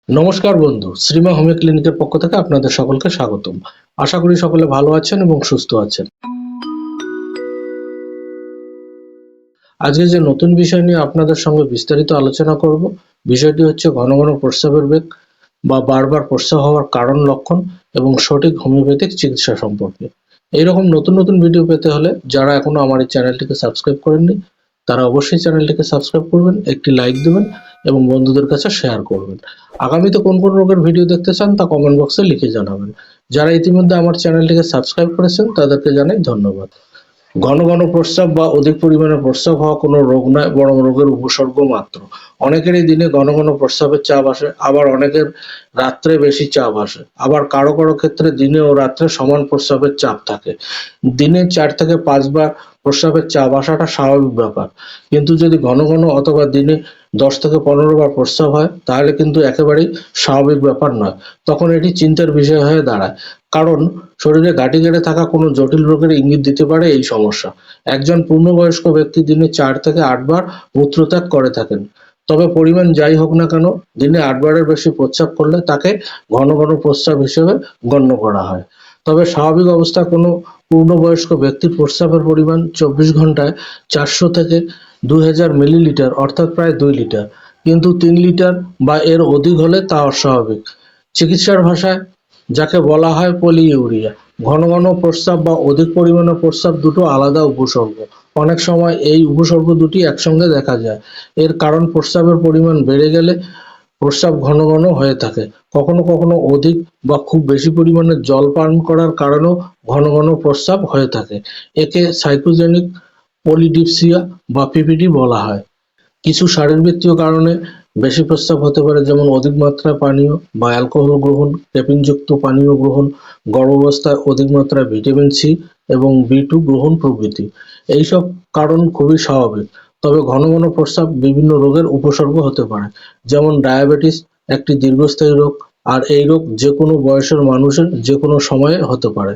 নমস্কার বন্ধু, শ্রীমা হোমিও ক্লিনিকের পক্ষ থেকে আপনাদের সকলকে স্বাগতম। আশা করি সকলে ভালো আছেন এবং সুস্থ আছেন। আজকে যে নতুন বিষয় নিয়ে আপনাদের সঙ্গে বিস্তারিত আলোচনা করব, বিষয়টি হচ্ছে ঘন ঘন প্রস্রাবের বেগ বা বারবার প্রস্রাব হওয়ার কারণ, লক্ষণ এবং সঠিক হোমিওপ্যাথিক চিকিৎসা সম্পর্কে। এইরকম নতুন নতুন ভিডিও পেতে হলে যারা এখনো আমার এই চ্যানেলটিকে সাবস্ক্রাইব করেননি, তারা অবশ্যই চ্যানেলটিকে সাবস্ক্রাইব করবেন, একটি লাইক দেবেন এবং বন্ধুদের কাছে শেয়ার করবেন। আগামীতে কোন কোন রোগের ভিডিও দেখতে চান তা কমেন্ট বক্সে লিখে জানাবেন। যারা ইতিমধ্যে আমার চ্যানেলটিকে সাবস্ক্রাইব করেছেন তাদেরকে জানাই ধন্যবাদ। ঘন ঘন প্রস্রাব বা অধিক পরিমাণে প্রস্রাব হওয়া কোনো রোগ নয়, বরং রোগের উপসর্গ মাত্র। অনেকেরই দিনে ঘন ঘন প্রস্রাবের চাপ আসে, আবার অনেকের রাত্রে বেশি চাপ আসে, আবার কারো কারো ক্ষেত্রে দিনে ও রাত্রে সমান প্রস্রাবের চাপ থাকে। দিনে 4 থেকে 5 বার প্রস্রাবের চাপ আসাটা স্বাভাবিক ব্যাপার, কিন্তু যদি ঘন ঘন অথবা দিনে 10 থেকে 15 বার প্রস্রাব হয় তাহলে কিন্তু একেবারেই স্বাভাবিক ব্যাপার নয়। তখন এটি চিন্তার বিষয় হয়ে দাঁড়ায়, কারণ শরীরে গাঁটি গেড়ে থাকা কোনো জটিল রোগের ইঙ্গিত দিতে পারে এই সমস্যা। একজন পূর্ণবয়স্ক ব্যক্তি দিনে 4 থেকে 8 বার মূত্রত্যাগ করে থাকেন, তবে পরিমাণ যাই হোক না কেন, দিনে 8 বারের বেশি প্রস্রাব করলে তাকে ঘন ঘন প্রস্রাব হিসেবে গণ্য করা হয়। তবে স্বাভাবিক অবস্থায় কোনো পূর্ণবয়স্ক ব্যক্তির প্রস্রাবের পরিমাণ 24 ঘন্টায় 400 থেকে 2000 মিলিলিটার, অর্থাৎ প্রায় 2 লিটার, কিন্তু 3 লিটার বা এর অধিক হলে তা অস্বাভাবিক। চিকিৎসার ভাষায় যাকে বলা হয় পলিইউরিয়া। ঘন ঘন প্রস্রাব বা অধিক পরিমাণে প্রস্রাব দুটো আলাদা উপসর্গ। অনেক সময় এই উপসর্গ দুটি একসঙ্গে দেখা যায়। এর কারণ প্রস্রাবের পরিমাণ বেড়ে গেলে প্রস্রাব ঘন ঘন হয়ে থাকে। কখনো কখনো অধিক বা খুব বেশি পরিমাণে জল পান করার কারণেও ঘন ঘন প্রস্রাব হয়ে থাকে। একে সাইকোজেনিক পলিডিপসিয়া বা পিপিডি বলা হয়। কিছু শারীরবৃত্তীয় কারণে বেশি প্রস্রাব হতে পারে, যেমন অধিক মাত্রায় পানীয় বা অ্যালকোহল গ্রহণ, ক্যাফিনযুক্ত পানীয় গ্রহণ, গর্ভাবস্থায় অধিক মাত্রায় ভিটামিন সি এবং বি2 গ্রহণ প্রভৃতি। এইসব কারণ খুবই স্বাভাবিক। তবে ঘন ঘন প্রস্রাব বিভিন্ন রোগের উপসর্গ হতে পারে, যেমন ডায়াবেটিস একটি দীর্ঘস্থায়ী রোগ, আর এই রোগ যে কোনো বয়সের মানুষের যে কোনো সময়ে হতে পারে।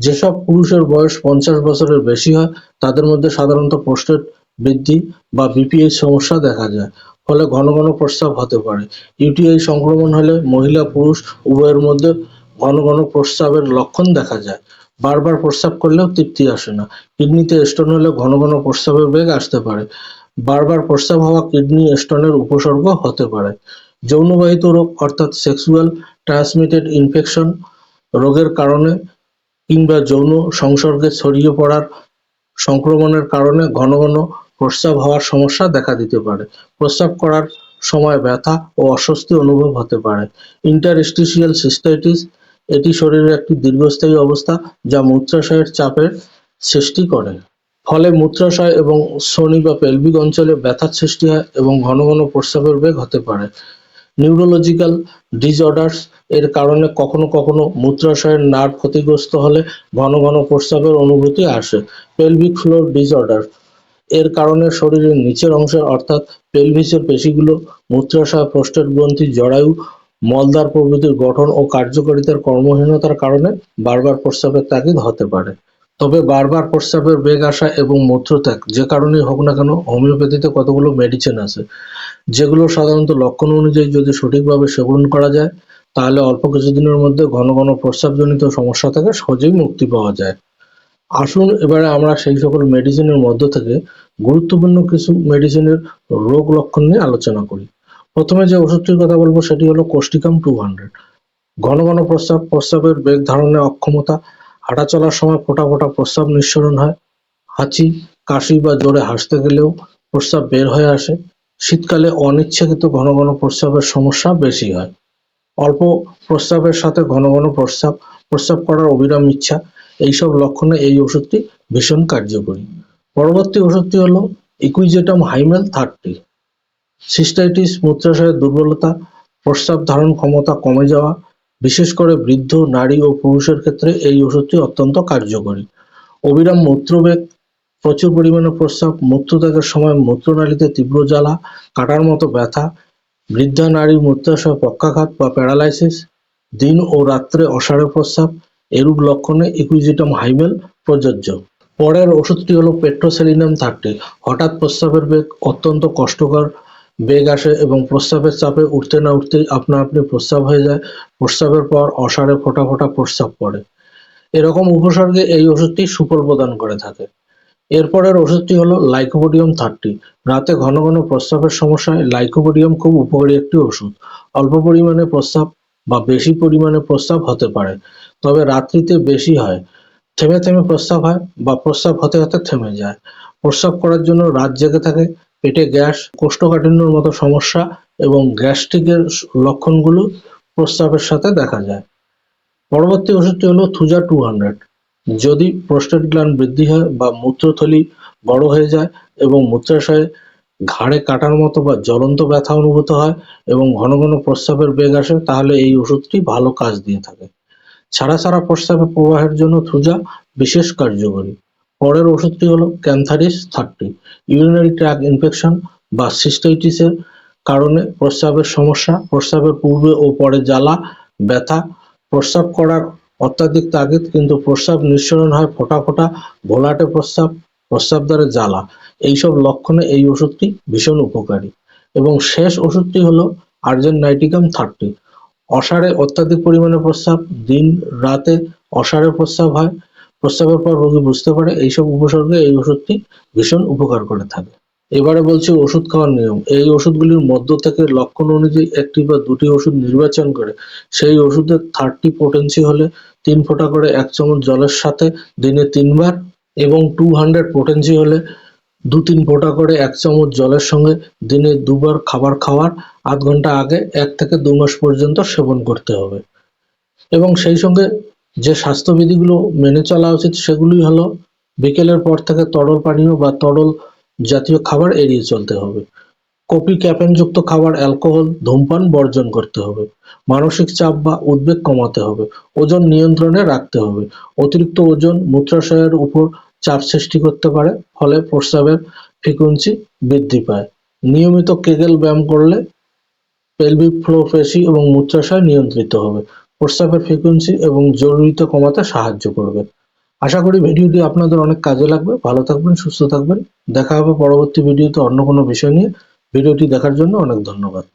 যেসব পুরুষের বয়স 50 বছরের বেশি হয় তাদের মধ্যে সাধারণত প্রোস্টেট বৃদ্ধি বা বিপিএইচ সমস্যা দেখা যায়, ফলে ঘন ঘন প্রস্রাব হতে পারে। ইউটিআই সংক্রমণ হলে মহিলা পুরুষ উভয়ের মধ্যে ঘন ঘন প্রস্রাবের লক্ষণ দেখা যায়। বারবার প্রস্রাব করলেও তৃপ্তি আসে না। কিডনিতে স্টোন হলে ঘন ঘন প্রস্রাবের বেগ আসতে পারে। বারবার প্রস্রাব হওয়া কিডনি স্টোনের উপসর্গ হতে পারে। যৌনবাহিত রোগ অর্থাৎ সেক্সুয়াল ট্রান্সমিটেড ইনফেকশন রোগের কারণে কিংবা যৌন সংসর্গে ছড়িয়ে পড়ার সংক্রমণের কারণে ঘন ঘন প্রস্রাব হওয়ার সমস্যা দেখা দিতে পারে। প্রস্রাব করার সময় ব্যথা ও অস্বস্তি অনুভব হতে পারে। ইন্টারস্টিশিয়াল সিস্টাইটিস এটি শরীরের একটি দীর্ঘস্থায়ী অবস্থা যা মূত্রাশয়ের চাপের সৃষ্টি করে। ফলে মূত্রাশয় এবং শ্রোণী বা পেলভিক অঞ্চলে ব্যথার সৃষ্টি হয় এবং ঘন ঘন প্রস্রাবের বেগ হতে পারে। নিউরোলজিক্যাল ডিসঅর্ডারস এর কারণে কখনো কখনো মূত্রাশয়ের নার্ভ ক্ষতিগ্রস্ত হলে ঘন ঘন প্রস্রাবের অনুভূতি আসে। পেলভিক ফ্লোর ডিসঅর্ডার এর কারণে শরীরের নিচের অংশে অর্থাৎ পেলভিসের পেশিগুলো, মূত্রাশয়, প্রোস্টেট গ্রন্থি, জরায়ু, মলদ্বার প্রভৃতির গঠন ও কার্যকারিতার কর্মহীনতার কারণে বারবার প্রস্রাবের তাগিদ হতে পারে। তবে বারবার প্রস্রাবের বেগ আসা এবং মূত্রত্যাগ যে কারণেই হোক না কেন, হোমিওপ্যাথিতে কতগুলো মেডিসিন আছে, যেগুলো সাধারণত লক্ষণ অনুযায়ী যদি সঠিকভাবে সেবন করা যায় তাহলে অল্প কিছুদিনের মধ্যে ঘন ঘন প্রস্রাবজনিত সমস্যা থেকে সহজেই মুক্তি পাওয়া যায়। আসুন এবারে আমরা সেই সকল মেডিসিনের মধ্য থেকে গুরুত্বপূর্ণ কিছু মেডিসিনের রোগ লক্ষণ নিয়ে আলোচনা করি। প্রথমে যে ওষুধটির কথা বলবো সেটি হলো কোস্টিকাম 200। ঘন ঘন প্রস্রাব, প্রস্রাবের বেগ ধারণে অক্ষমতা, হাঁটা চলার সময় ফোঁটা ফোঁটা প্রস্রাব নিঃসরণ হয়, হাঁচি, কাশি বা জোরে হাসতে গেলেও প্রস্রাব বের হয়ে আসে। শীতকালে অনিচ্ছাকৃত ঘন ঘন প্রস্রাবের সমস্যা বেশি হয়। অল্প প্রস্রাবের সাথে ঘন ঘন প্রস্রাব, প্রস্রাব করার অবিরাম ইচ্ছা, এইসব লক্ষণে এই ওষুধটি ভীষণ কার্যকরী। পরবর্তী ওষুধটি হলো ইকুইজেটাম হাইমেল 30। সিস্টাইটিস, মূত্রাশয়ের দুর্বলতা, প্রস্রাব ধারণ ক্ষমতা কমে যাওয়া, বিশেষ করে বৃদ্ধ, নারী ও পুরুষের ক্ষেত্রে এই ওষুধটি অত্যন্ত কার্যকরী। অবিরাম মূত্রবেগ, প্রচুর পরিমাণে প্রস্রাব, মূত্রত্যাগের সময় মূত্রনালীতে তীব্র জ্বালা, কাটার মতো ব্যথা, বৃদ্ধা নারীর মূত্রাশয় পক্ষাঘাত বা প্যারালাইসিস, দিন ও রাত্রে অসাড়ে প্রস্রাব, এরূপ লক্ষণে ইকুইজিটাম হাইমেল প্রযোজ্য। পরের ওষুধটি হলো পেট্রোসেলিনাম 30। হঠাৎ প্রস্রাবের বেগ, অত্যন্ত কষ্টকর বেগ আসে এবং প্রস্রাবের চাপে উঠতে না উঠতেই আপনা আপনি প্রস্রাব হয়ে যায়। প্রস্রাবের পর অসাড়ে ফোঁটা ফোঁটা প্রস্রাব পড়ে। এরকম উপসর্গে এই ওষুধটি সুফল প্রদান করে থাকে। এরপরের ওষুধটি হলো লাইকোপোডিয়াম 30। রাতে ঘন ঘন প্রস্রাবের সমস্যায় লাইকোপোডিয়াম খুব উপকারী একটি ওষুধ। অল্প পরিমাণে প্রস্রাব বা বেশি পরিমাণে প্রস্রাব হতে পারে, তবে রাত্রিতে বেশি হয়। থেমে থেমে প্রস্রাব হয় বা প্রস্রাব হতে হতে থেমে যায়। প্রস্রাব করার জন্য রাত জেগে থাকে, পেটে গ্যাস, কোষ্ঠকাঠিন্যের মতো সমস্যা এবং গ্যাস্ট্রিকের লক্ষণগুলো প্রস্রাবের সাথে দেখা যায়। পরবর্তী ওষুধটি হলো থুজা 200। যদি প্রোস্টেট গ্ল্যান্ড বৃদ্ধি হয় বা মূত্রথলি বড় হয়ে যায় এবং মূত্রাশয়ে ঘাড়ে কাটার মতো বা জ্বলন্ত ব্যথা অনুভূত হয় এবং ঘন ঘন প্রস্রাবের বেগ আসে, তাহলে এই ওষুধটি ভালো কাজ দিয়ে থাকে। ছাড়া ছাড়া প্রস্রাবের প্রবাহের জন্য থুজা বিশেষ কার্যকরী। পরের ওষুধটি হলো ক্যান্থারিস 30। ইউরিনারি ট্র্যাক্ট ইনফেকশন বা সিস্টাইটিসের কারণে প্রস্রাবের সমস্যা, প্রস্রাবের পূর্বে ও পরে জ্বালা, ব্যথা, প্রস্রাব করার অত্যাধিক তাগিদ কিন্তু প্রস্রাব নিঃসরণ হয় ফোঁটা ফোঁটা, ঘোলাটে প্রস্রাব, প্রস্রাবদ্বারে জ্বালা, এইসব লক্ষণে এই ওষুধটি ভীষণ উপকারী। এবং শেষ ওষুধটি হলো আর্জেন্ট নাইটিকাম 30। অসাড়ে অত্যাধিক পরিমাণে প্রস্রাব, দিন রাতে অসাড়ে প্রস্রাব হয়, প্রস্রাবের পর রোগী বুঝতে পারে, এইসব উপসর্গে এই ওষুধটি ভীষণ উপকার করে থাকে। এবারে বলছি ওষুধ খাওয়ার নিয়ম। এই ওষুধগুলির মধ্য থেকে লক্ষণ অনুযায়ী একটি বা দুটি ওষুধ নির্বাচন করে সেই ওষুধের 30 পোটেন্সি হলে 3 ফোঁটা করে 1 চামচ জলের সাথে দিনে 3 বার এবং 200 পোটেন্সি হলে 2-3 ফোঁটা করে 1 চামচ জলের সঙ্গে দিনে 2 বার খাবার খাওয়ার আধ ঘন্টা আগে 1 থেকে 2 মাস পর্যন্ত সেবন করতে হবে। এবং সেই সঙ্গে যে স্বাস্থ্যবিধিগুলো মেনে চলা উচিত সেগুলি হলো বিকেলের পর থেকে তরল পানীয় বা তরল জাতীয় খাবার এড়িয়ে চলতে হবে। কফি, ক্যাফেনযুক্ত খাবার, অ্যালকোহল, ধূমপান বর্জন করতে হবে। মানসিক চাপ বা উদ্বেগ কমাতে হবে। ওজন নিয়ন্ত্রণে রাখতে হবে। অতিরিক্ত ওজন মূত্রাশয়ের উপর চাপ সৃষ্টি করতে পারে, ফলে প্রস্রাবের ফ্রিকোয়েন্সি বৃদ্ধি পায়। নিয়মিত কেগেল ব্যায়াম করলে পেলভিক ফ্লোর পেশি এবং মূত্রাশয় নিয়ন্ত্রিত হবে। প্রস্রাবের ফ্রিকোয়েন্সি এবং জরুরিতা কমাতে সাহায্য করবে। আশা করি ভিডিওটি আপনাদের অনেক কাজে লাগবে। ভালো থাকবেন, সুস্থ থাকবেন। দেখা হবে পরবর্তী ভিডিওতে অন্য কোনো বিষয় নিয়ে। ভিডিওটি দেখার জন্য অনেক ধন্যবাদ।